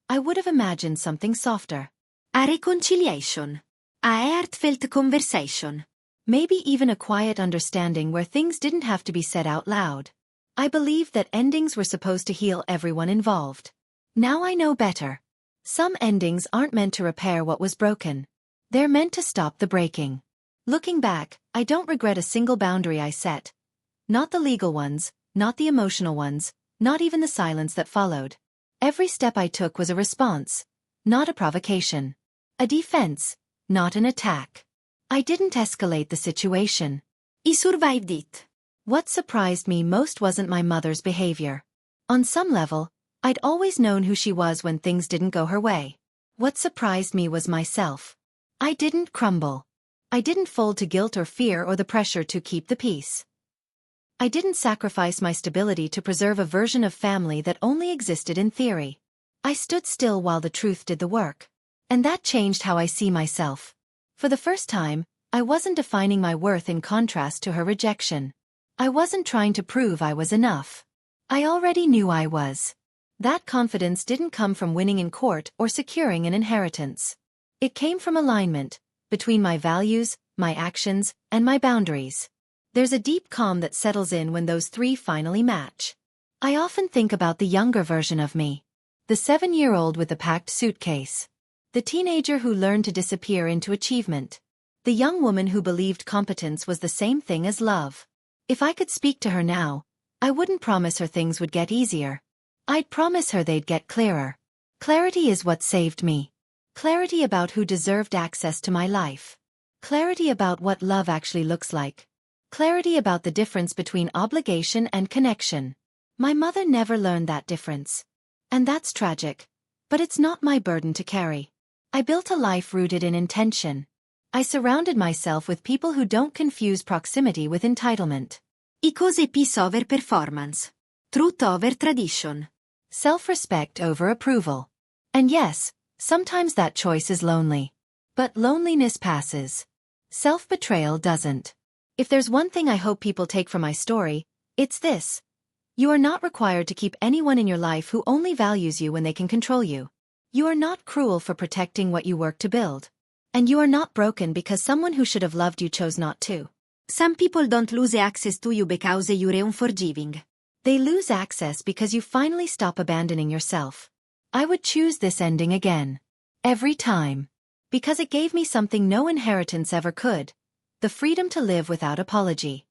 I would have imagined something softer. A reconciliation. A heartfelt conversation. Maybe even a quiet understanding where things didn't have to be said out loud. I believed that endings were supposed to heal everyone involved. Now I know better. Some endings aren't meant to repair what was broken. They're meant to stop the breaking. Looking back, I don't regret a single boundary I set. Not the legal ones, not the emotional ones, not even the silence that followed. Every step I took was a response, not a provocation. A defense, not an attack. I didn't escalate the situation. I survived it. What surprised me most wasn't my mother's behavior. On some level, I'd always known who she was when things didn't go her way. What surprised me was myself. I didn't crumble. I didn't fold to guilt or fear or the pressure to keep the peace. I didn't sacrifice my stability to preserve a version of family that only existed in theory. I stood still while the truth did the work. And that changed how I see myself. For the first time, I wasn't defining my worth in contrast to her rejection. I wasn't trying to prove I was enough. I already knew I was. That confidence didn't come from winning in court or securing an inheritance. It came from alignment between my values, my actions, and my boundaries. There's a deep calm that settles in when those three finally match. I often think about the younger version of me. The 7-year-old with the packed suitcase. The teenager who learned to disappear into achievement. The young woman who believed competence was the same thing as love. If I could speak to her now, I wouldn't promise her things would get easier. I'd promise her they'd get clearer. Clarity is what saved me. Clarity about who deserved access to my life. Clarity about what love actually looks like. Clarity about the difference between obligation and connection. My mother never learned that difference. And that's tragic. But it's not my burden to carry. I built a life rooted in intention. I surrounded myself with people who don't confuse proximity with entitlement. I cose peace over performance. Truth over tradition. Self-respect over approval. And yes, sometimes that choice is lonely. But loneliness passes. Self-betrayal doesn't. If there's one thing I hope people take from my story, it's this. You are not required to keep anyone in your life who only values you when they can control you. You are not cruel for protecting what you work to build. And you are not broken because someone who should have loved you chose not to. Some people don't lose access to you because you're unforgiving. They lose access because you finally stop abandoning yourself. I would choose this ending again. Every time. Because it gave me something no inheritance ever could. The freedom to live without apology.